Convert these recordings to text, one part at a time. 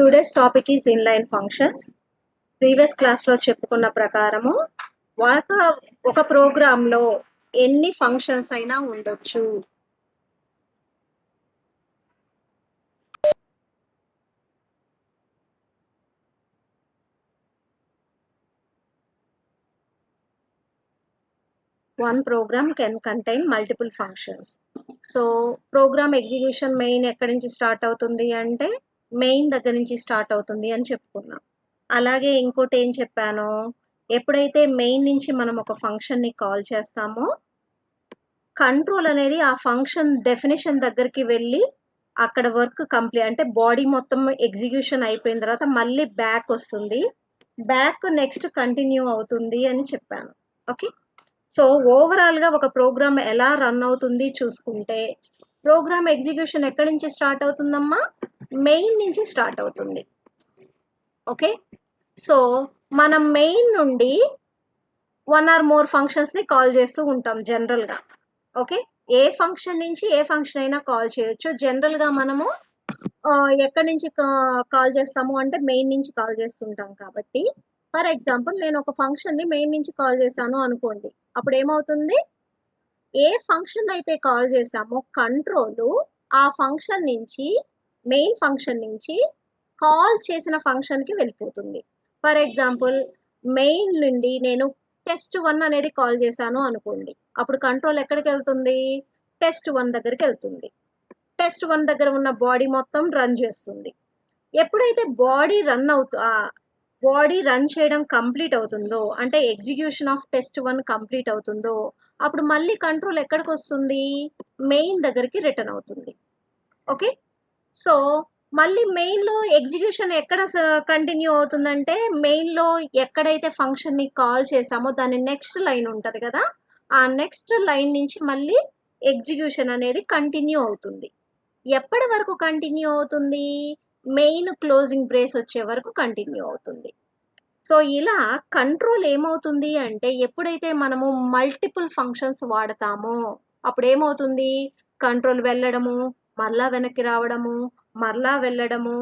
Today's topic is inline functions. Previous క్లాస్లో చెప్పుకున్న ప్రకారము ఒక ప్రోగ్రాంలో ఎన్ని ఫంక్షన్స్ అయినా ఉండొచ్చు. One program can contain multiple functions. So program execution main ఎక్కడి నుంచి స్టార్ట్ అవుతుంది అంటే మెయిన్ దగ్గర నుంచి స్టార్ట్ అవుతుంది అని చెప్పుకున్నాం. అలాగే ఇంకోటి ఏం చెప్పాను, ఎప్పుడైతే మెయిన్ నుంచి మనం ఒక ఫంక్షన్ని కాల్ చేస్తామో కంట్రోల్ అనేది ఆ ఫంక్షన్ డెఫినేషన్ దగ్గరికి వెళ్ళి అక్కడ వర్క్ కంప్లీట్ అంటే బాడీ మొత్తం ఎగ్జిక్యూషన్ అయిపోయిన తర్వాత మళ్ళీ బ్యాక్ వస్తుంది, బ్యాక్ నెక్స్ట్ కంటిన్యూ అవుతుంది అని చెప్పాను. ఓకే, సో ఓవరాల్గా ఒక ప్రోగ్రామ్ ఎలా రన్ అవుతుంది చూసుకుంటే ప్రోగ్రామ్ ఎగ్జిక్యూషన్ ఎక్కడి నుంచి స్టార్ట్ అవుతుందమ్మా, మెయిన్ నుంచి స్టార్ట్ అవుతుంది. ఓకే, సో మనం మెయిన్ నుండి వన్ ఆర్ మోర్ ఫంక్షన్స్ని కాల్ చేస్తూ ఉంటాం జనరల్గా. ఓకే, ఏ ఫంక్షన్ నుంచి ఏ ఫంక్షన్ అయినా కాల్ చేయొచ్చు. జనరల్గా మనము ఎక్కడి నుంచి కాల్ చేస్తాము అంటే మెయిన్ నుంచి కాల్ చేస్తుంటాం కాబట్టి, ఫర్ ఎగ్జాంపుల్ నేను ఒక ఫంక్షన్ని మెయిన్ నుంచి కాల్ చేశాను అనుకోండి, అప్పుడు ఏమవుతుంది, ఏ ఫంక్షన్ అయితే కాల్ చేసామో కంట్రోల్ ఆ ఫంక్షన్ నుంచి మెయిన్ ఫంక్షన్ నుంచి కాల్ చేసిన ఫంక్షన్కి వెళ్ళిపోతుంది. ఫర్ ఎగ్జాంపుల్ మెయిన్ నుండి నేను test1 అనేది కాల్ చేశాను అనుకోండి, అప్పుడు కంట్రోల్ ఎక్కడికి వెళ్తుంది, test1 దగ్గరికి వెళ్తుంది. test1 దగ్గర ఉన్న బాడీ మొత్తం రన్ చేస్తుంది. ఎప్పుడైతే బాడీ రన్ చేయడం కంప్లీట్ అవుతుందో అంటే ఎగ్జిక్యూషన్ ఆఫ్ test1 కంప్లీట్ అవుతుందో అప్పుడు మళ్ళీ కంట్రోల్ ఎక్కడికి వస్తుంది, మెయిన్ దగ్గరికి రిటర్న్ అవుతుంది. ఓకే, సో మళ్ళీ మెయిన్లో ఎగ్జిక్యూషన్ ఎక్కడ కంటిన్యూ అవుతుందంటే మెయిన్లో ఎక్కడైతే ఫంక్షన్ని కాల్ చేసామో దాని నెక్స్ట్ లైన్ ఉంటుంది కదా, ఆ నెక్స్ట్ లైన్ నుంచి మళ్ళీ ఎగ్జిక్యూషన్ అనేది కంటిన్యూ అవుతుంది. ఎప్పటి వరకు కంటిన్యూ అవుతుంది, మెయిన్ క్లోజింగ్ బ్రేస్ వచ్చే వరకు కంటిన్యూ అవుతుంది. సో ఇలా కంట్రోల్ ఏమవుతుంది అంటే ఎప్పుడైతే మనము మల్టిపుల్ ఫంక్షన్స్ వాడతామో అప్పుడు ఏమవుతుంది, కంట్రోల్ వెళ్ళడము మరలా వెనక్కి రావడము మరలా వెళ్ళడము,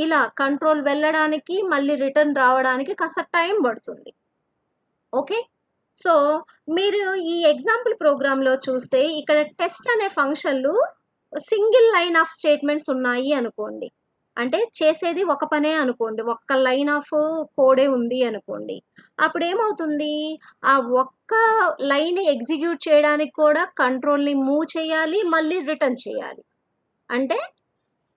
ఇలా కంట్రోల్ వెళ్ళడానికి మళ్ళీ రిటర్న్ రావడానికి కాస్త టైం పడుతుంది. ఓకే, సో మీరు ఈ ఎగ్జాంపుల్ ప్రోగ్రాంలో చూస్తే ఇక్కడ టెస్ట్ అనే ఫంక్షన్లు సింగిల్ లైన్ ఆఫ్ స్టేట్మెంట్స్ ఉన్నాయి అనుకోండి, అంటే చేసేది ఒక పనే అనుకోండి, ఒక్క లైన్ ఆఫ్ కోడే ఉంది అనుకోండి, అప్పుడు ఏమవుతుంది, ఆ ఒక్క లైన్ ఎగ్జిక్యూట్ చేయడానికి కూడా కంట్రోల్ని మూవ్ చేయాలి మళ్ళీ రిటర్న్ చేయాలి. అంటే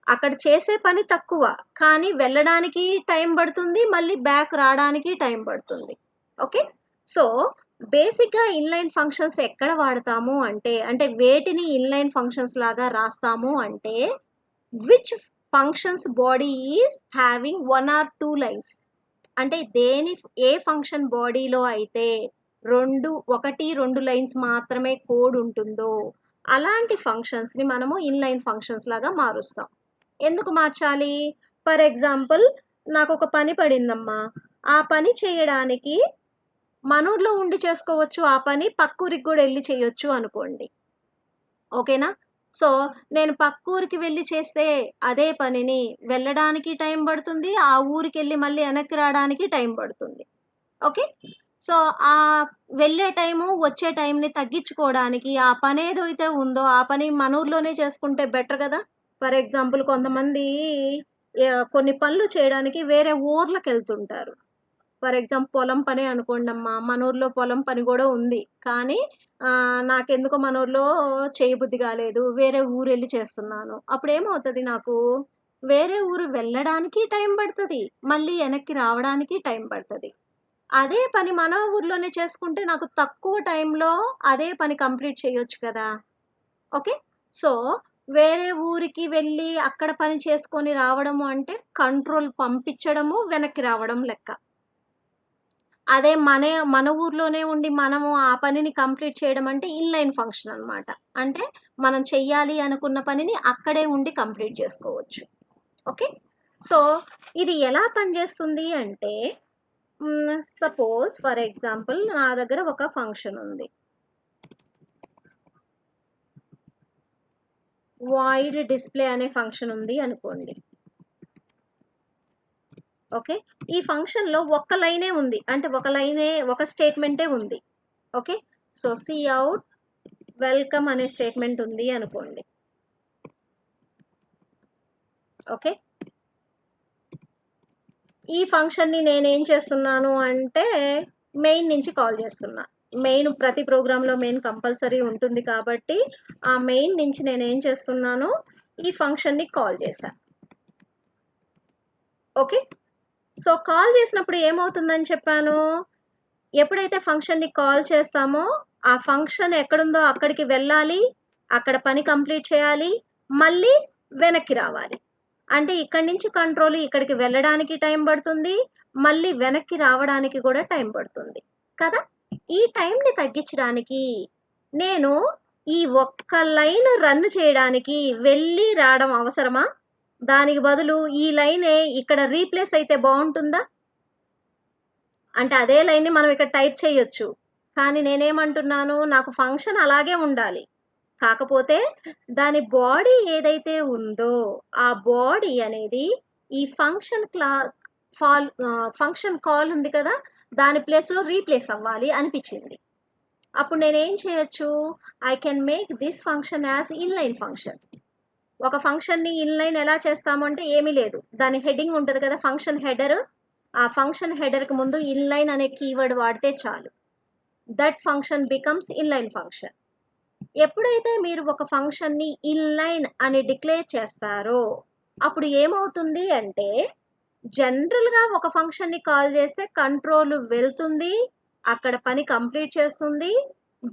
అక్కడ చేసే పని తక్కువ కానీ వెళ్ళడానికి టైం పడుతుంది, మళ్ళీ బ్యాక్ రావడానికి టైం పడుతుంది. ఓకే, సో బేసిక్గా ఇన్లైన్ ఫంక్షన్స్ ఎక్కడ వాడతాము అంటే వేటిని ఇన్లైన్ ఫంక్షన్స్ లాగా రాస్తాము అంటే which functions body is having 1 or 2 lines. అంటే ఏ ఫంక్షన్ బాడీలో అయితే 1-2 లైన్స్ మాత్రమే కోడ్ ఉంటుందో అలాంటి ఫంక్షన్స్ని మనము ఇన్లైన్ ఫంక్షన్స్ లాగా మారుస్తాం. ఎందుకు మార్చాలి, ఫర్ ఎగ్జాంపుల్ నాకు ఒక పని పడిందమ్మా, ఆ పని చేయడానికి మనూర్లో ఉండి చేసుకోవచ్చు, ఆ పని పక్కూరికి కూడా వెళ్ళి చేయొచ్చు అనుకోండి. ఓకేనా, సో నేను పక్కూరికి వెళ్ళి చేస్తే అదే పనిని వెళ్ళడానికి టైం పడుతుంది, ఆ ఊరికి వెళ్ళి మళ్ళీ వెనక్కి రావడానికి టైం పడుతుంది. ఓకే, సో ఆ వెళ్ళే టైము వచ్చే టైంని తగ్గించుకోవడానికి ఆ పని ఏదైతే ఉందో ఆ పని మన ఊర్లోనే చేసుకుంటే బెటర్ కదా. ఫర్ ఎగ్జాంపుల్ కొంతమంది కొన్ని పనులు చేయడానికి వేరే ఊర్లకు వెళ్తుంటారు. ఫర్ ఎగ్జాంపుల్ పొలం పని అనుకోండమ్మా, మన ఊర్లో పొలం పని కూడా ఉంది కానీ నాకెందుకో మన ఊర్లో చేయబుద్ధి కాలేదు, వేరే ఊరు వెళ్ళి చేస్తున్నాను. అప్పుడు ఏమవుతుంది, నాకు వేరే ఊరు వెళ్ళడానికి టైం పడుతుంది, మళ్ళీ వెనక్కి రావడానికి టైం పడుతుంది. అదే పని మన ఊర్లోనే చేసుకుంటే నాకు తక్కువ టైంలో అదే పని కంప్లీట్ చేయొచ్చు కదా. ఓకే, సో వేరే ఊరికి వెళ్ళి అక్కడ పని చేసుకొని రావడము అంటే కంట్రోల్ పంపించడము వెనక్కి రావడం లెక్క. అదే మన ఊర్లోనే ఉండి మనము ఆ పనిని కంప్లీట్ చేయడం అంటే ఇన్లైన్ ఫంక్షన్ అనమాట. అంటే మనం చెయ్యాలి అనుకున్న పనిని అక్కడే ఉండి కంప్లీట్ చేసుకోవచ్చు. ఓకే, సో ఇది ఎలా పనిచేస్తుంది అంటే సపోజ్ ఫర్ ఎగ్జాంపుల్ నా దగ్గర ఒక ఫంక్షన్ ఉంది, వాయిడ్ డిస్ప్లే అనే ఫంక్షన్ ఉంది అనుకోండి. ఓకే. ఈ ఫంక్షన్‌లో ఒక్క లైనే ఉంది. అంటే ఒక స్టేట్‌మెంటే ఉంది. ఓకే. సో, కౌట్ వెల్కమ్ అనే స్టేట్‌మెంట్ ఉంది అనుకోండి. ఓకే. ఈ ఫంక్షన్‌ని నేనేం చేస్తున్నాను అంటే, మెయిన్ నుంచి కాల్ చేస్తున్నా. మెయిన్ ప్రతి ప్రోగ్రామ్‌లో మెయిన్ కంపల్సరీ ఉంటుంది కాబట్టి, ఆ మెయిన్ నుంచి నేనేం చేస్తున్నాను, ఈ ఫంక్షన్‌ని కాల్ చేశా. ఓకే. సో, కాల్ చేసినప్పుడు ఏమవుతుందని చెప్పాను? ఎప్పుడైతే ఫంక్షన్‌ని కాల్ చేస్తామో, ఆ ఫంక్షన్ ఎక్కడుందో అక్కడికి వెళ్ళాలి. అక్కడ పని కంప్లీట్ చేయాలి. మళ్ళీ వెనక్కి రావాలి. అంటే ఇక్కడి నుంచి కంట్రోల్ ఇక్కడికి వెళ్ళడానికి టైం పడుతుంది. మళ్ళీ వెనక్కి రావడానికి కూడా టైం పడుతుంది. కదా! ఈ టైంని తగ్గించడానికి నేను ఈ ఒక్క లైన్ రన్ చేయడానికి వెళ్ళి రావడం అవసరమా? దానికి బదులు ఈ లైనే ఇక్కడ రీప్లేస్ అయితే బావుంటుందా? అంటే అదే లైన్‌ని మనం ఇక్కడ టైప్ చేయొచ్చు. కానీ నేనేమంటున్నాను, నాకు ఫంక్షన్ అలాగే ఉండాలి. కాకపోతే దాని బాడీ ఏదైతే ఉందో, ఆ బాడీ అనేది ఈ ఫంక్షన్ కాల్ ఉంది కదా! దాని ప్లేస్‌లో రీప్లేస్ అవ్వాలి అనిపిచ్చింది. అప్పుడు నేనేం చేయొచ్చు, I can make this function as inline function. ఒక ఫంక్షన్‌ని ఇన్‌లైన్ ఎలా చేస్తాము అంటే ఏమీ లేదు. దాని హెడ్డింగ్ ఉంటది కదా! Function header. ఆ ఫంక్షన్ హెడర్‌కి ముందు ఇన్‌లైన్ అనే కీవర్డ్ వాడితే చాలు. That function becomes inline function. ఎప్పుడైతే మీరు ఒక ఫంక్షన్‌ని ఇన్‌లైన్ అని డిక్లేర్ చేస్తారో, అప్పుడు ఏమవుతుంది అంటే, జనరల్‌గా ఒక ఫంక్షన్‌ని కాల్ చేస్తే కంట్రోల్ వెళ్తుంది. అక్కడ పని కంప్లీట్ చేస్తుంది.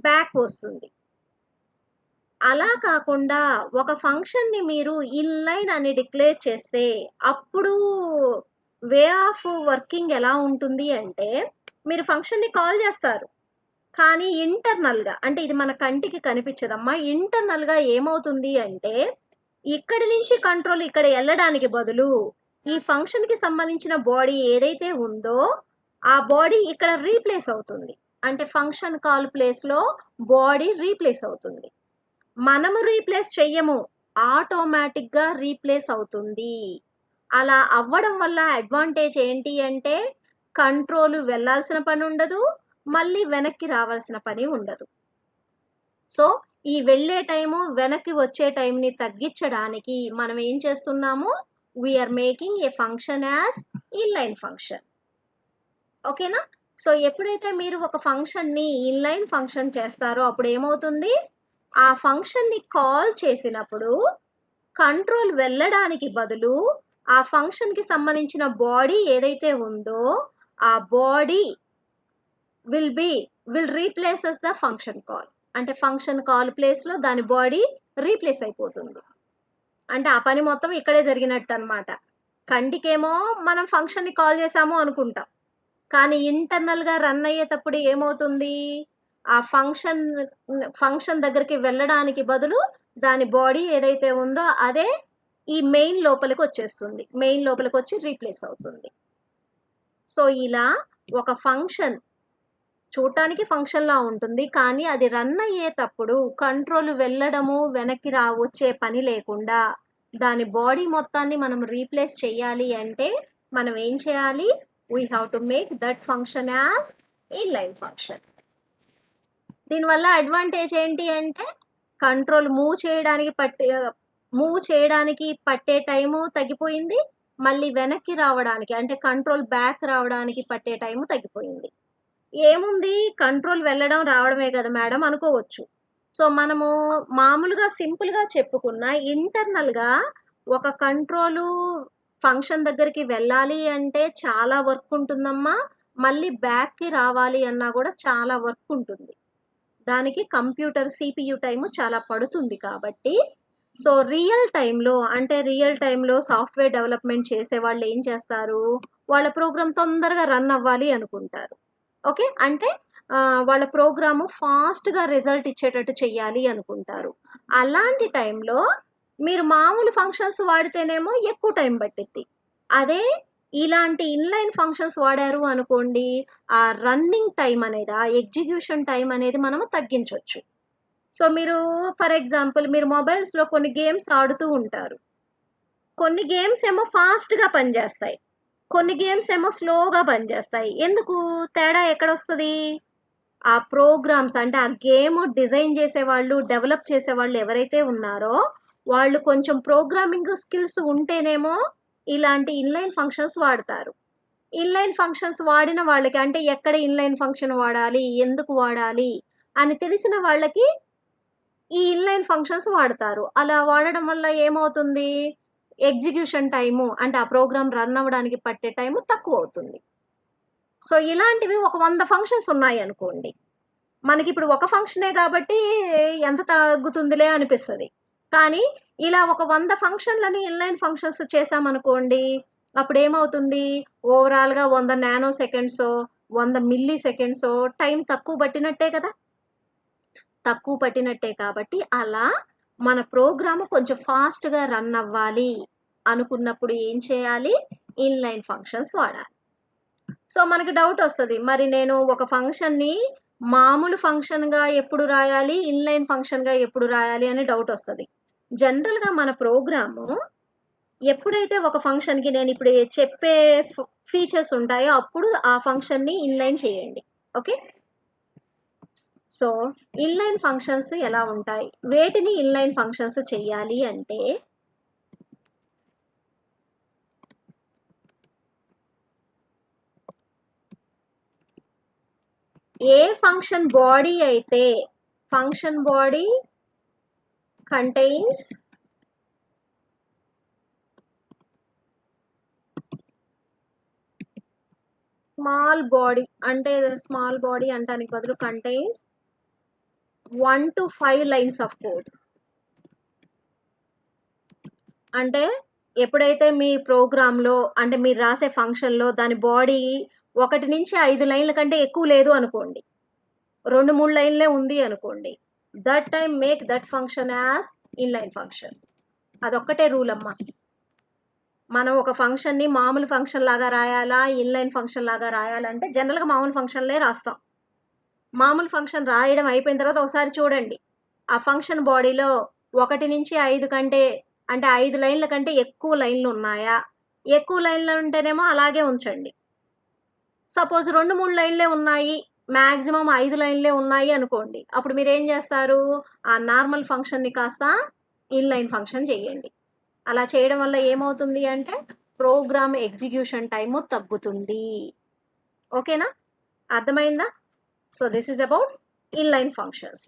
బ్యాక్ వస్తుంది. అలా కాకుండా ఒక ఫంక్షన్‌ని మీరు ఇన్‌లైన్ అని డిక్లేర్ చేస్తే, అప్పుడు వే ఆఫ్ వర్కింగ్ ఎలా ఉంటుంది అంటే, మీరు ఫంక్షన్‌ని కాల్ చేస్తారు. కానీ ఇంటర్నల్‌గా అంటే ఇది మన కంటికి కనిపించదమ్మా. ఇంటర్నల్‌గా ఏమవుతుంది అంటే, ఇక్కడి నుంచి కంట్రోల్ ఇక్కడ ఎళ్ళడానికి బదులు, ఈ ఫంక్షన్‌కి సంబంధించిన బాడీ ఏదైతే ఉందో, ఆ బాడీ ఇక్కడ రీప్లేస్ అవుతుంది. అంటే ఫంక్షన్ కాల్ ప్లేస్‌లో బాడీ రీప్లేస్ అవుతుంది. మనము రీప్లేస్ చెయ్యము. ఆటోమేటిక్‌గా రీప్లేస్ అవుతుంది. అలా అవ్వడం వల్ల అడ్వాంటేజ్ ఏంటి అంటే, కంట్రోల్ వెళ్ళాల్సిన పనుండదు. మళ్ళీ వెనక్కి రావాల్సిన పని ఉండదు. సో, ఈ వెళ్ళే టైము, వెనక్కి వచ్చే టైంని తగ్గించడానికి మనం ఏం చేస్తున్నాము, we are making a function as inline function. ఓకేనా? సో, ఎప్పుడైతే మీరు ఒక ఫంక్షన్‌ని ఇన్‌లైన్ ఫంక్షన్ చేస్తారో అప్పుడేమవుతుంది, ఆ ఫంక్షన్‌ని కాల్ చేసినప్పుడు కంట్రోల్ వెళ్ళడానికి బదులు, ఆ ఫంక్షన్‌కి సంబంధించిన బాడీ ఏదైతే ఉందో, ఆ body will be will replaces the function call. అంటే ఫంక్షన్ కాల్ ప్లేస్‌లో దాని బాడీ రీప్లేస్ అయిపోతుంది. అంటే ఆ పని మొత్తం ఇక్కడే జరిగినట్టనమాట. కంటికేమో మనం ఫంక్షన్‌ని కాల్ చేసాము అనుకుంటాం. కానీ ఇంటర్నల్‌గా రన్ అయ్యేటప్పుడు ఏమవుతుంది? ఆ ఫంక్షన్ దగ్గరికి వెళ్ళడానికి బదులు దాని బాడీ ఏదైతే ఉందో అదే ఈ మెయిన్ లోపలికొచ్చేస్తుంది. మెయిన్ లోపలికొచ్చి రీప్లేస్ అవుతుంది. సో, ఇలా ఒక ఫంక్షన్ చూడటానికి ఫంక్షన్‌లా ఉంటుంది. కానీ అది రన్ అయ్యేతప్పుడు కంట్రోల్ వెళ్ళడము, వెనక్కి వచ్చే పని లేకుండా దాని బాడీ మొత్తాన్ని మనం రీప్లేస్ చేయాలి అంటే మనం ఏం చేయాలి? We have to make that function as inline function. దీనివల్ల అడ్వాంటేజ్ ఏంటి అంటే కంట్రోల్ మూవ్ చేయడానికి పట్టే టైము తగ్గిపోయింది. మళ్ళీ వెనక్కి రావడానికి అంటే కంట్రోల్ బ్యాక్ రావడానికి పట్టే టైము తగ్గిపోయింది. ఏముంది కంట్రోల్ వెళ్ళడం, రావడమే కదా మేడం అనుకోవచ్చు. సో, మనము మామూలుగా సింపుల్‌గా చెప్పుకున్న ఇంటర్నల్‌గా ఒక కంట్రోలు ఫంక్షన్ దగ్గరికి వెళ్ళాలి అంటే చాలా వర్క్ ఉంటుందమ్మా. మళ్ళీ బ్యాక్‌కి రావాలి అన్నా గూడా చాలా వర్క్ ఉంటుంది. దానికి కంప్యూటర్ సీపీయూ టైము చాలా పడుతుంది కాబట్టి, సో, రియల్ టైమ్‌లో సాఫ్ట్‌వేర్ డెవలప్‌మెంట్ చేసేవాళ్ళు ఏం చేస్తారు? వాళ్ళ ప్రోగ్రామ్ తొందరగా రన్ అవ్వాలి అనుకుంటారు. ఓకే. అంటే వాళ్ళ ప్రోగ్రాము ఫాస్ట్‌గా రిజల్ట్ ఇచ్చేటట్టు చెయ్యాలి అనుకుంటారు. అలాంటి టైంలో మీరు మామూలు ఫంక్షన్స్ వాడితేనేమో ఎక్కువ టైం పట్టిద్ది. అదే ఇలాంటి ఇన్‌లైన్ ఫంక్షన్స్ వాడారు అనుకోండి, ఆ రన్నింగ్ టైమ్ అనేది, ఆ ఎగ్జిక్యూషన్ టైమ్ అనేది మనము తగ్గించొచ్చు. సో, ఫర్ ఎగ్జాంపుల్ మీరు మొబైల్స్‌లో కొన్ని గేమ్స్ ఆడుతూ ఉంటారు. కొన్ని గేమ్స్ ఏమో ఫాస్ట్‌గా పనిచేస్తాయి. కొన్ని గేమ్స్ ఏమో స్లోగా పనిచేస్తాయి. ఎందుకు? తేడా ఎక్కడొస్తది? ఆ ప్రోగ్రామ్స్ అంటే ఆ గేమ్ డిజైన్ చేసేవాళ్ళు, డెవలప్ చేసేవాళ్ళు ఎవరైతే ఉన్నారో, వాళ్ళు కొంచెం ప్రోగ్రామింగ్ స్కిల్స్ ఉంటేనేమో ఇలాంటి ఇన్‌లైన్ ఫంక్షన్స్ వాడతారు. ఇన్‌లైన్ ఫంక్షన్స్ వాడిన వాళ్ళకి అంటే ఎక్కడ ఇన్‌లైన్ ఫంక్షన్ వాడాలి? ఎందుకు వాడాలి? అని తెలిసిన వాళ్ళకి ఈ ఇన్‌లైన్ ఫంక్షన్స్ వాడతారు. అలా వాడడం వల్ల ఏమవుతుంది? ఎగ్జిక్యూషన్ టైము అంటే ఆ ప్రోగ్రామ్ రన్ అవ్వడానికి పట్టే టైము తక్కువవుతుంది. సో, ఇలాంటివి ఒక 100 ఫంక్షన్స్ ఉన్నాయనుకోండి. మనకిప్పుడు ఒక ఫంక్షనే గాబట్టి ఎంత తగ్గుతుందిలే అనిపిస్తది. కానీ ఇలా ఒక 100 ఫంక్షన్‌లని ఇన్‌లైన్ ఫంక్షన్స్ చేశామనుకోండి, అప్పుడేమవుతుంది? ఓవరాల్‌గా 100 నానో సెకండ్సో, 100 మిల్లీ సెకండ్సో టైం తక్కువ పట్టినట్టే కదా! తక్కువ పట్టినట్టే కాబట్టి అలా మన ప్రోగ్రామ్ కొంచెం ఫాస్ట్‌గా రన్ అవ్వాలి అనుకున్నప్పుడు ఏం చేయాలి? ఇన్‌లైన్ ఫంక్షన్స్ వాడాలి. సో, మనకి డౌటొస్తది. మరి నేను ఒక ఫంక్షన్‌ని మామూలు ఫంక్షన్‌గా ఎప్పుడు రాయాలి? ఇన్‌లైన్ ఫంక్షన్‌గా ఎప్పుడు రాయాలి? అని డౌటొస్తది. జనరల్‌గా మన ప్రోగ్రాము ఎప్పుడైతే ఒక ఫంక్షన్‌కి నేనిప్పుడు చెప్పే ఫీచర్స్ ఉంటాయో అప్పుడు ఆ ఫంక్షన్‌ని ఇన్‌లైన్ చేయండి. ఓకే. సో, ఇన్‌లైన్ ఫంక్షన్స్ ఎలా ఉంటాయి? వేటిని ఇన్‌లైన్ ఫంక్షన్స్ చెయ్యాలి అంటే ఏ ఫంక్షన్ బాడీ అయితే function body contains small body అంటానికి బదులు contains 1 to 5 lines of code. అంటే ఎప్పుడైతే మీ ప్రోగ్రామ్‌లో అంటే మీరు రాసే ఫంక్షన్‌లో దాని బాడీ 1-5 లైన్‌ల కంటే ఎక్కువ లేదు అనుకోండి. 2, 3 లైన్‌లే ఉంది అనుకోండి. That time make that function as inline function. అదొక్కటే రూల్ అమ్మా. మనం ఒక ఫంక్షన్‌ని మామూలు ఫంక్షన్ లాగా రాయాలా? ఇన్‌లైన్ ఫంక్షన్ లాగా రాయాలంటే జనరల్‌గా మామూలు ఫంక్షన్‌లే రాస్తాం. మామూలు ఫంక్షన్ రాయడం అయిపోయిన తర్వాత ఒకసారి చూడండి. ఆ ఫంక్షన్ బాడీలో 1-5 కంటే అంటే 5 లైన్‌ల కంటే ఎక్కువ లైన్‌లున్నాయా? ఎక్కువ లైన్‌లు ఉంటేనేమో అలాగే ఉంచండి. సపోజ్ 2, 3 లైన్‌లే ఉన్నాయి. మాక్సిమం 5 లైన్‌లే ఉన్నాయి అనుకోండి. అప్పుడు మీరేం జేస్తారు? ఆ నార్మల్ ఫంక్షన్‌ని కాస్త ఇన్‌లైన్ ఫంక్షన్ చేయండి. అలా చేయడం వల్ల ఏమవుతుంది అంటే ప్రోగ్రామ్ ఎగ్జిక్యూషన్ టైము తగ్గుతుంది. ఓకేనా? అర్థమైందా? So, this is about inline functions.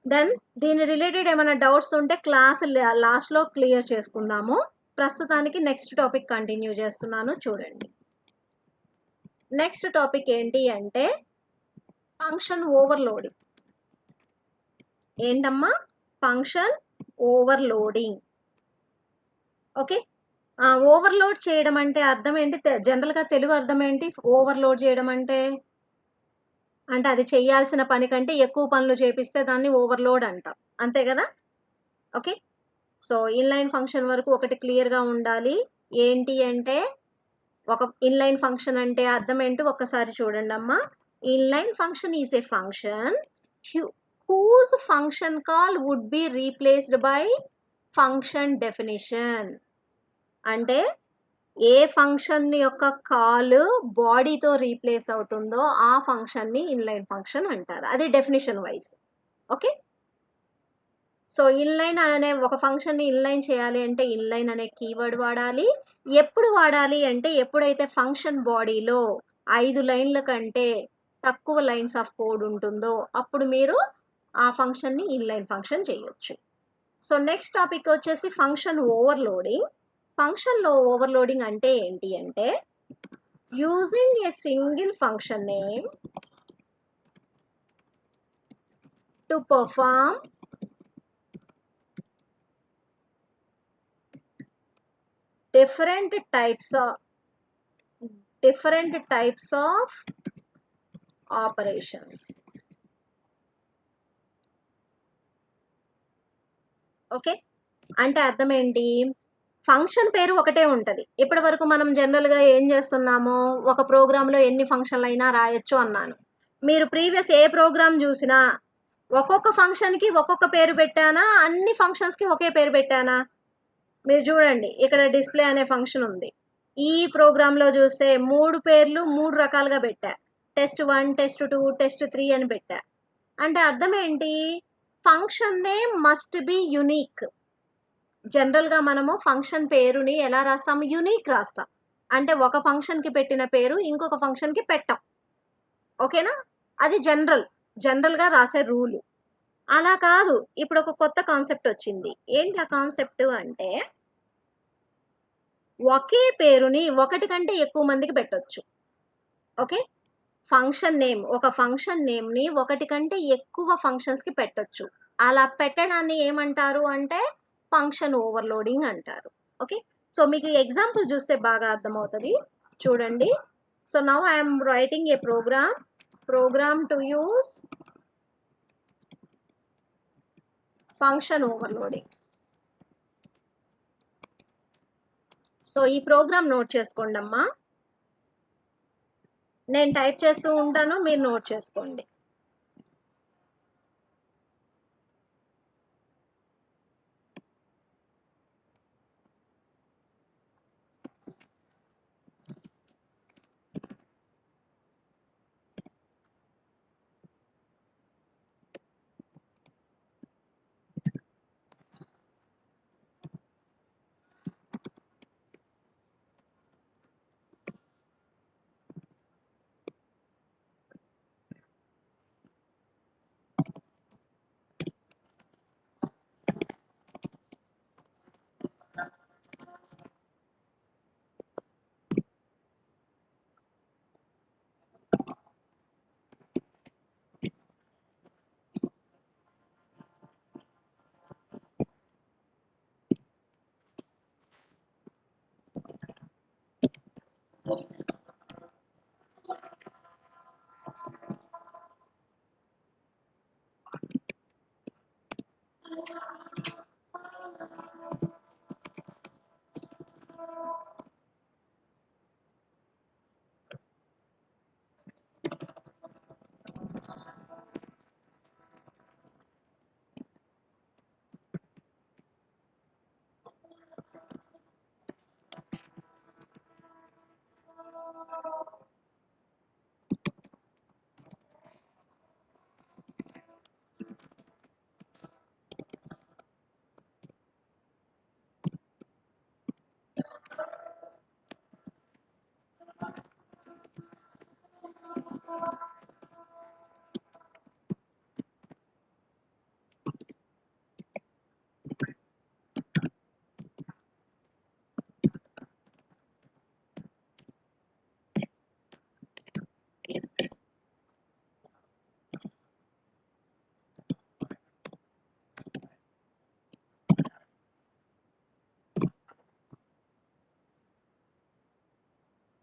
Then దీని రిలేటెడ్ ఏమైనా డౌట్స్ ఉంటే క్లాస్ లాస్ట్‌లో క్లియర్ చేసుకుందాము. ప్రస్తుతానికి నెక్స్ట్ టాపిక్ కంటిన్యూ చేస్తున్నాను చూడండి. నెక్స్ట్ టాపిక్ ఏంటి అంటే ఫంక్షన్ ఓవర్‌లోడింగ్. ఏంటమ్మా? Function overloading. ఓకే. ఓవర్‌లోడ్ చేయడం అంటే అర్థం ఏంటి? జనరల్‌గా తెలుగు అర్థం ఏంటి? ఓవర్‌లోడ్ చేయడం అంటే? అంటే అది చేయాల్సిన పని కంటే ఎక్కువ పనులు చేపిస్తే దాన్ని ఓవర్‌లోడ్ అంటాం. అంతే గదా! ఓకే. సో, ఇన్‌లైన్ ఫంక్షన్ వరకు ఒకటి క్లియర్‌గా ఉండాలి. ఏంటి అంటే ఒక ఇన్‌లైన్ ఫంక్షన్ అంటే అర్థం ఏంటో ఒక్కసారి చూడండమ్మా. Inline function is a function hue whose function call would be replaced by function definition. అంటే ఏ ఫంక్షన్ యొక్క కాల్ బాడీతో రీప్లేస్ అవుతుందో ఆ ఫంక్షన్‌ని ఇన్‌లైన్ ఫంక్షన్ అంటారు. అది definition wise. Okay. So, inline అనే ఒక ఫంక్షన్‌ని ఇన్‌లైన్ చేయాలి అంటే ఇన్‌లైన్ అనే కీవర్డ్ వాడాలి. ఎప్పుడు వాడాలి అంటే ఎప్పుడైతే ఫంక్షన్ బాడీలో 5 లైన్‌ల కంటే తక్కువ లైన్స్ ఆఫ్ కోడ్ ఉంటుందో అప్పుడు మీరు ఆ ఫంక్షన్‌ని ఇన్‌లైన్ ఫంక్షన్ చేయొచ్చు. సో, నెక్స్ట్ టాపిక్ వచ్చేసి ఫంక్షన్ ఓవర్‌లోడింగ్. ఫంక్షన్‌లో ఓవర్‌లోడింగ్ అంటే ఏంటి అంటే using a single function name to perform different types of different types of operations. Okay. అంటే అర్థం ఏంటి? ఫంక్షన్ పేరు ఒకటే ఉంటది. ఇప్పటివరకు మనం జనరల్‌గా ఏం చేస్తున్నాము? ఒక ప్రోగ్రామ్‌లో ఎన్ని ఫంక్షన్‌లైనా రాయొచ్చు అన్నాను. మీరు ప్రీవియస్ ఏ ప్రోగ్రామ్ జూసినా ఒక్కొక్క ఫంక్షన్‌కి ఒక్కొక్క పేరు పెట్టానా? అన్ని ఫంక్షన్స్‌కి ఒకే పేరు పెట్టానా? మీరు చూడండి ఇక్కడ డిస్ప్లే అనే ఫంక్షన్ ఉంది. ఈ ప్రోగ్రాంలో చూస్తే 3 పేర్లు 3 రకాలుగా పెట్టా. test1, test2, test3 అని పెట్టా. అంటే అర్థం ఏంటి? Function name must be unique. జనరల్‌గా మనము ఫంక్షన్ పేరుని ఎలా రాస్తాం? యునిక్ రాస్తాం. అంటే ఒక ఫంక్షన్‌కి పెట్టిన పేరు ఇంకొక ఫంక్షన్‌కి పెట్టం. ఓకేనా? అది జనరల్‌గా రాసే రూలు. అలా కాదు. ఇప్పుడు ఒక కొత్త కాన్సెప్ట్ వచ్చింది. ఏంటి ఆ కాన్సెప్ట్ అంటే ఒకే పేరుని ఒకటి కంటే ఎక్కువ మందికి పెట్టొచ్చు. ఓకే. ఒక ఫంక్షన్ నేమ్‌ని ఒకటి కంటే ఎక్కువ ఫంక్షన్స్‌కి పెట్టొచ్చు. అలా పెట్టడాన్ని ఏమంటారు అంటే ఫంక్షన్ ఓవర్‌లోడింగ్ అంటారు. ఓకే. సో మీకు ఎగ్జాంపుల్ చూస్తే బాగా అర్థమవుతది. చూడండి. So now I am writing a program to use function overloading. So ఈ ప్రోగ్రామ్ నోట్ చేసుకోండమ్మా. నేను టైప్ చేస్తూ ఉంటాను. మీరు నోట్ చేసుకోండి.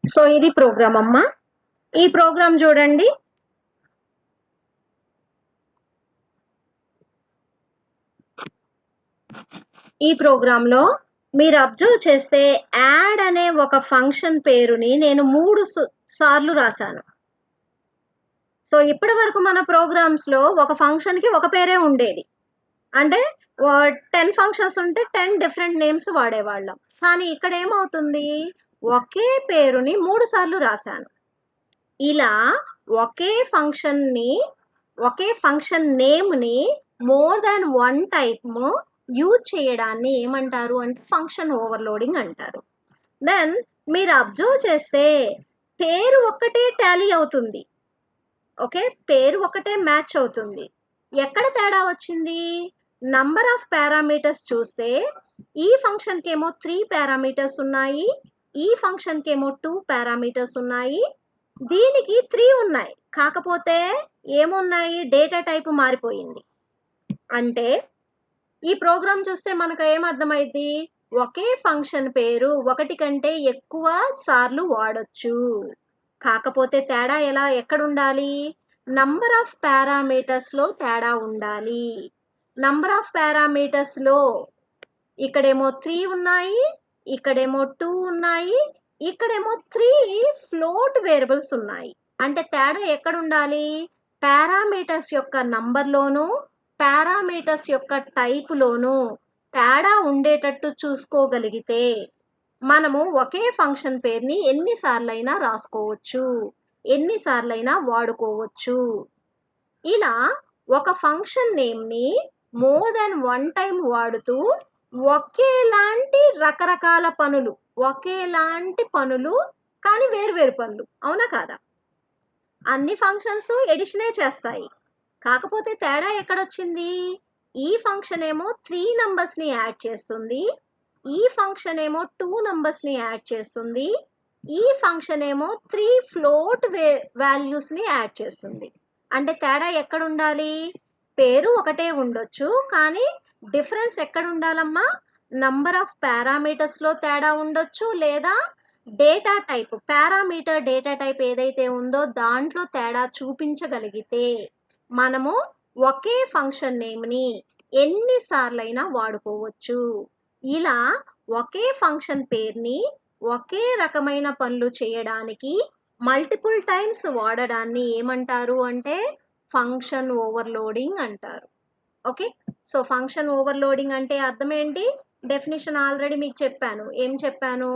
సో ఇది ప్రోగ్రామ్ అమ్మా. ఈ ప్రోగ్రామ్ చూడండి. ఈ ప్రోగ్రాంలో మీరు అబ్జర్వ్ చేస్తే యాడ్ అనే ఒక ఫంక్షన్ పేరుని నేను 3 సార్లు రాశాను. సో ఇప్పటి వరకు మన ప్రోగ్రామ్స్‌లో ఒక ఫంక్షన్‌కి ఒక పేరే ఉండేది. అంటే 10 ఫంక్షన్స్ ఉంటే 10 డిఫరెంట్ నేమ్స్ వాడేవాళ్ళం. కానీ ఇక్కడ ఏమవుతుంది? ఒకే పేరుని 3 సార్లు రాశాను. ఇలా ఒకే ఫంక్షన్ నేమ్‌ని మోర్ దాన్ 1 టైమ్ యూజ్ చేయడాన్ని ఏమంటారు అంటే ఫంక్షన్ ఓవర్‌లోడింగ్ అంటారు. దెన్ మీరు అబ్జర్వ్ చేస్తే పేరు ఒక్కటే టాలీ అవుతుంది. ఓకే. పేరు ఒకటే మ్యాచ్ అవుతుంది. ఎక్కడ తేడా వచ్చింది? నంబర్ ఆఫ్ పారామీటర్స్ చూస్తే ఈ ఫంక్షన్‌కేమో 3 పారామీటర్స్ ఉన్నాయి. ఈ ఫంక్షన్‌కేమో 2 పారామీటర్స్ ఉన్నాయి. దీనికి 3 ఉన్నాయి. కాకపోతే ఏమున్నాయి? డేటా టైప్ మారిపోయింది. అంటే ఈ ప్రోగ్రామ్ చూస్తే మనకు ఏమర్థమైద్ది? ఒకే ఫంక్షన్ పేరు ఒకటి కంటే ఎక్కువ సార్లు వాడొచ్చు. కాకపోతే తేడా ఎక్కడుండాలి? నంబర్ ఆఫ్ పారామీటర్స్‌లో తేడా ఉండాలి. నంబర్ ఆఫ్ పారామీటర్స్‌లో ఇక్కడేమో 3 ఉన్నాయి. ఇక్కడేమో 2 ఉన్నాయి. ఇక్కడేమో 3 ఫ్లోట్ వేరియబుల్స్ ఉన్నాయి. అంటే తేడా ఎక్కడుండాలి? పారామీటర్స్ యొక్క నంబర్‌లోను, పారామీటర్స్ యొక్క టైప్‌లోను తేడా ఉండేటట్టు చూసుకోగలిగితే మనము ఒకే ఫంక్షన్ పేరుని ఎన్నిసార్లైనా రాసుకోవచ్చు, ఎన్నిసార్లైనా వాడుకోవచ్చు. ఇలా ఒక ఫంక్షన్ నేమ్ని మోర్ దాన్ వన్ టైం వాడుతూ ఒకేలాంటి రకరకాల పనులు, ఒకేలాంటి పనులు కానీ వేరు పనులు, అవునా కాదా? అన్ని ఫంక్షన్స్ ఎడిషనే చేస్తాయి, కాకపోతే తేడా ఎక్కడొచ్చింది? ఈ ఫంక్షన్ ఏమో 3 నంబర్స్ని యాడ్ చేస్తుంది, ఈ ఫంక్షన్ ఏమో 2 నంబర్స్ని యాడ్ చేస్తుంది, ఈ ఫంక్షన్ ఏమో 3 ఫ్లోట్ వాల్యూస్ని యాడ్ చేస్తుంది. అంటే తేడా ఎక్కడ ఉండాలి? పేరు ఒకటే ఉండొచ్చు, కానీ డిఫరెన్స్ ఎక్కడ ఉండాలమ్మా? నంబర్ ఆఫ్ పారామీటర్స్లో తేడా ఉండొచ్చు, లేదా data type, parameter data type ఏదైతే ఉందో దాంట్లో తేడా చూపించగలిగితే మనము ఒకే ఫంక్షన్ నేమ్ని ఎన్నిసార్లైనా వాడుకోవచ్చు. ఇలా ఒకే ఫంక్షన్ పేరుని ఒకే రకమైన పనులు చేయడానికి మల్టిపుల్ టైమ్స్ వాడడాన్ని ఏమంటారు అంటే ఫంక్షన్ ఓవర్లోడింగ్ అంటారు. ఓకే, సో ఫంక్షన్ ఓవర్లోడింగ్ అంటే అర్థం ఏంటి? డెఫినేషన్ ఆల్రెడీ మీకు చెప్పాను. ఏం చెప్పాను?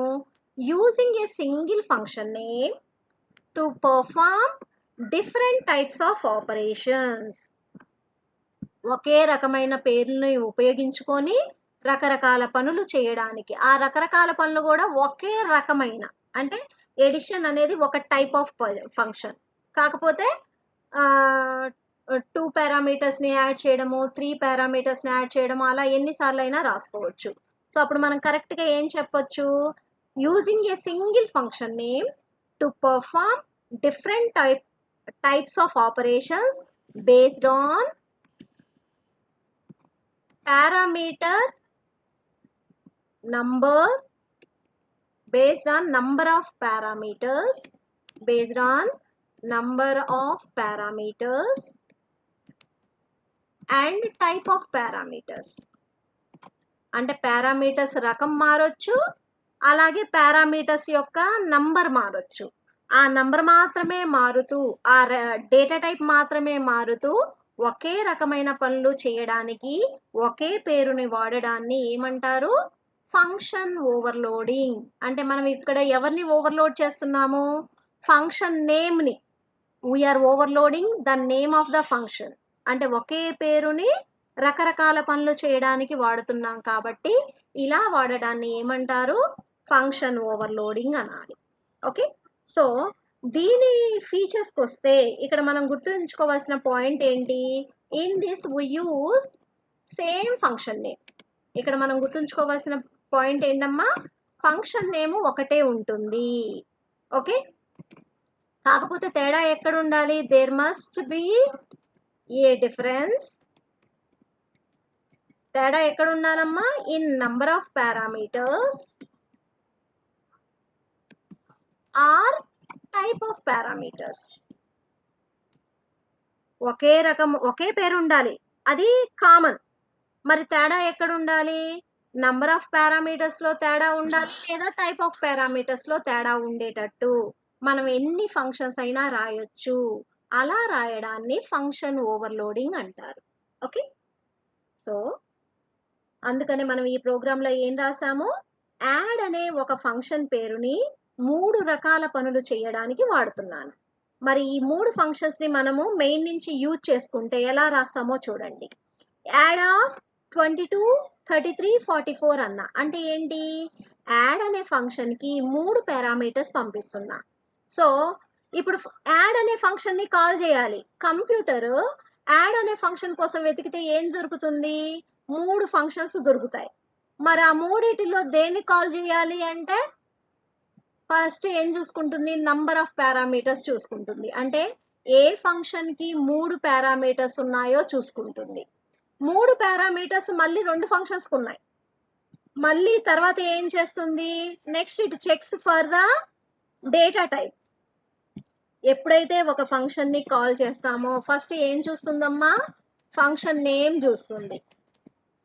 Using a single function name to perform different types of operations. ఒకే రకమైన పేర్లని ఉపయోగించుకొని రకరకాల పనులు చేయడానికి, ఆ రకరకాల పనులు కూడా ఒకే రకమైన, అంటే ఎడిషన్ అనేది ఒక టైప్ ఆఫ్ ఫంక్షన్, కాకపోతే 2 పారామీటర్స్ని యాడ్ చేయడము, 3 పారామీటర్స్ని యాడ్ చేయడము, అలా ఎన్నిసార్లు అయినా రాసుకోవచ్చు. సో అప్పుడు మనం కరెక్ట్గా ఏం చెప్పొచ్చు? Using a single function name to perform different types of operations based on parameter number, based on number of parameters, based on number of parameters and type of parameters. అంటే పారామీటర్స్ రకం మారొచ్చు, అలాగే parameters యొక్క number మారొచ్చు. ఆ number మాత్రమే మారుతూ, ఆ డేటా టైప్ మాత్రమే మారుతూ ఒకే రకమైన పనులు చేయడానికి ఒకే పేరుని వాడడాన్ని ఏమంటారు? Function overloading. అంటే మనం ఇక్కడ ఎవరిని ఓవర్లోడ్ చేస్తున్నాము? ఫంక్షన్ నేమ్ని. We are overloading the name of the function. అంటే ఒకే పేరుని రకరకాల పనులు చేయడానికి వాడుతున్నాం కాబట్టి ఇలా వాడడాన్ని ఏమంటారు? ఫంక్షన్ ఓవర్లోడింగ్ అనాలి. ఓకే, సో దీని ఫీచర్స్కి వస్తే ఇక్కడ మనం గుర్తుంచుకోవాల్సిన పాయింట్ ఏంటి? In this we use same function name. ఇక్కడ మనం గుర్తుంచుకోవాల్సిన పాయింట్ ఏంటమ్మా? ఫంక్షన్ నేమ్ ఒకటే ఉంటుంది. ఓకే, కాకపోతే తేడా ఎక్కడ ఉండాలి? There must be a difference. తేడా ఎక్కడ ఉండాలమ్మా? In number of parameters or type of parameters. ఒకే రకం, ఒకే పేరు ఉండాలి, అది కామన్. మరి తేడా ఎక్కడ ఉండాలి? నంబర్ ఆఫ్ పారామీటర్స్ లో తేడా ఉండాలి, లేదా టైప్ ఆఫ్ పారామీటర్స్ లో తేడా ఉండేటట్టు మనం ఎన్ని ఫంక్షన్స్ అయినా రాయొచ్చు. అలా రాయడాన్ని ఫంక్షన్ ఓవర్లోడింగ్ అంటారు. ఓకే, సో అందుకని మనం ఈ ప్రోగ్రాంలో ఏం రాసాము? యాడ్ అనే ఒక ఫంక్షన్ పేరుని 3 రకాల పనులు చేయడానికి వాడుతున్నాను. మరి ఈ 3 ఫంక్షన్స్ని మనము మెయిన్ నుంచి యూజ్ చేసుకుంటే ఎలా రాస్తామో చూడండి. యాడ్ ఆఫ్ 22, 33, 44 అన్న అంటే ఏంటి? యాడ్ అనే ఫంక్షన్కి 3 పారామీటర్స్ పంపిస్తున్నా. సో ఇప్పుడు యాడ్ అనే ఫంక్షన్ని కాల్ చేయాలి. కంప్యూటర్ యాడ్ అనే ఫంక్షన్ కోసం వెతికితే ఏం దొరుకుతుంది? 3 ఫంక్షన్స్ దొరుకుతాయి. మరి ఆ మూడిటిలో దేన్ని కాల్ చేయాలి అంటే ఫస్ట్ ఏం చూసుకుంటుంది? నంబర్ ఆఫ్ పారామీటర్స్ చూసుకుంటుంది. అంటే ఏ ఫంక్షన్కి 3 పారామీటర్స్ ఉన్నాయో చూసుకుంటుంది. 3 పారామీటర్స్ మళ్ళీ 2 ఫంక్షన్స్కి ఉన్నాయి. మళ్ళీ తర్వాత ఏం చేస్తుంది? Next it checks for the data type. ఎప్పుడైతే ఒక ఫంక్షన్ని కాల్ చేస్తామో ఫస్ట్ ఏం చూస్తుందమ్మా? ఫంక్షన్ నేమ్ చూస్తుంది.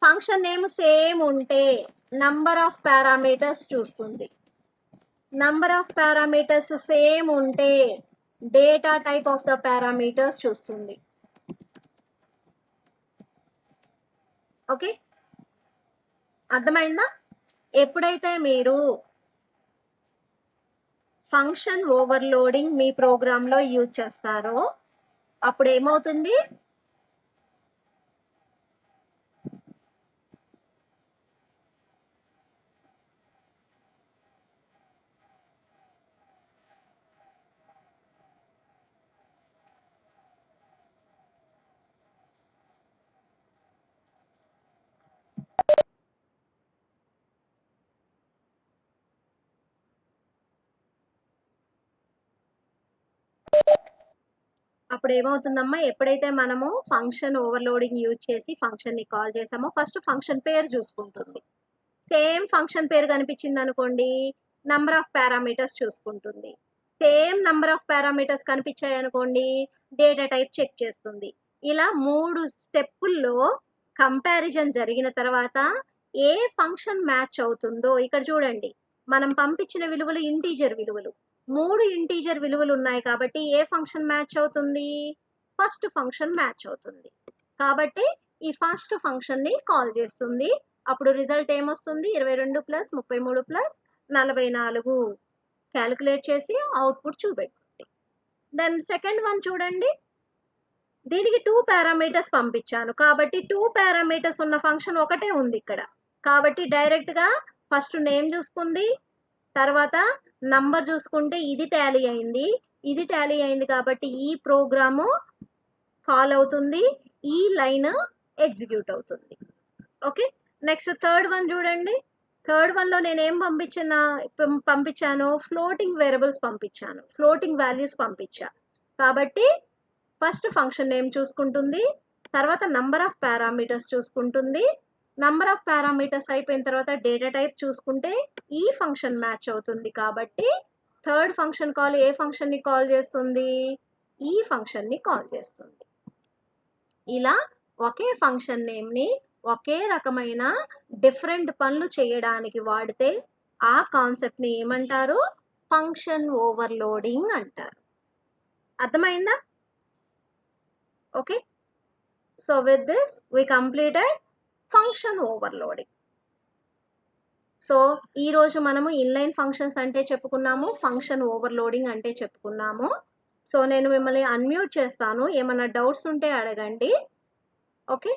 ఫంక్షన్ నేమ్ సేమ్ ఉంటే నంబర్ ఆఫ్ పారామీటర్స్ చూస్తుంది. నంబర్ ఆఫ్ పారామీటర్స్ సేమ్ ఉంటే data type of the parameters చూస్తుంది. ఓకే, అర్థమైందా? ఎప్పుడైతే మీరు ఫంక్షన్ ఓవర్లోడింగ్ మీ ప్రోగ్రాంలో యూజ్ చేస్తారో అప్పుడు ఏమవుతుంది? అప్పుడు ఏమవుతుందమ్మా, ఎప్పుడైతే మనము ఫంక్షన్ ఓవర్లోడింగ్ యూజ్ చేసి ఫంక్షన్ని కాల్ చేసామో ఫస్ట్ ఫంక్షన్ పేరు చూసుకుంటుంది. సేమ్ ఫంక్షన్ పేరు కనిపించింది అనుకోండి, నంబర్ ఆఫ్ పారామీటర్స్ చూసుకుంటుంది. సేమ్ నంబర్ ఆఫ్ పారామీటర్స్ కనిపించాయి అనుకోండి, డేటా టైప్ చెక్ చేస్తుంది. ఇలా 3 స్టెప్పుల్లో కంపారిజన్ జరిగిన తర్వాత ఏ ఫంక్షన్ మ్యాచ్ అవుతుందో, ఇక్కడ చూడండి మనం పంపించిన విలువలు ఇంటీజర్ విలువలు, 3 ఇంటీజర్ విలువలు ఉన్నాయి కాబట్టి ఏ ఫంక్షన్ మ్యాచ్ అవుతుంది? ఫస్ట్ ఫంక్షన్ మ్యాచ్ అవుతుంది. కాబట్టి ఈ ఫస్ట్ ఫంక్షన్ ని కాల్ చేస్తుంది. అప్పుడు రిజల్ట్ ఏమొస్తుంది? 22 ప్లస్ 33 ప్లస్ 44 క్యాలిక్యులేట్ చేసి అవుట్పుట్ చూపెడుతుంది. దెన్ సెకండ్ వన్ చూడండి, దీనికి 2 పారామీటర్స్ పంపించాను కాబట్టి 2 పారామీటర్స్ ఉన్న ఫంక్షన్ ఒకటే ఉంది ఇక్కడ. కాబట్టి డైరెక్ట్ గా ఫస్ట్ నేమ్ చూసుకుంది, తర్వాత నంబర్ చూసుకుంటే ఇది టాలీ అయింది, ఇది టాలీ అయింది కాబట్టి ఈ ప్రోగ్రాము కాల్ అవుతుంది, ఈ లైన్ ఎగ్జిక్యూట్ అవుతుంది. ఓకే, నెక్స్ట్ థర్డ్ వన్ చూడండి. థర్డ్ వన్ లో నేను ఏం పంపించాను? ఫ్లోటింగ్ వేరియబుల్స్ పంపించాను, ఫ్లోటింగ్ వాల్యూస్ పంపించా. కాబట్టి ఫస్ట్ ఫంక్షన్ నేమ్ చూసుకుంటుంది, తర్వాత నంబర్ ఆఫ్ పారామీటర్స్ చూసుకుంటుంది. నంబర్ ఆఫ్ పారామీటర్స్ అయిపోయిన తర్వాత డేటా టైప్ చూసుకుంటే ఈ ఫంక్షన్ మ్యాచ్ అవుతుంది. కాబట్టి థర్డ్ ఫంక్షన్ కాల్ ఏ ఫంక్షన్ ని కాల్ చేస్తుంది? ఈ ఫంక్షన్ ని కాల్ చేస్తుంది. ఇలా ఒకే ఫంక్షన్ నేమ్ ని ఒకే రకమైన డిఫరెంట్ పనులు చేయడానికి వాడితే ఆ కాన్సెప్ట్ ని ఏమంటారు? ఫంక్షన్ ఓవర్లోడింగ్ అంటారు. అర్థమైందా? Okay, so with this we completed function overloading. So ఈ రోజు మనము ఇన్లైన్ ఫంక్షన్స్ అంటే చెప్పుకున్నాము, ఫంక్షన్ ఓవర్లోడింగ్ అంటే చెప్పుకున్నాము. సో నేను మిమ్మల్ని అన్మ్యూట్ చేస్తాను, ఏమైనా డౌట్స్ ఉంటే అడగండి. ఓకే.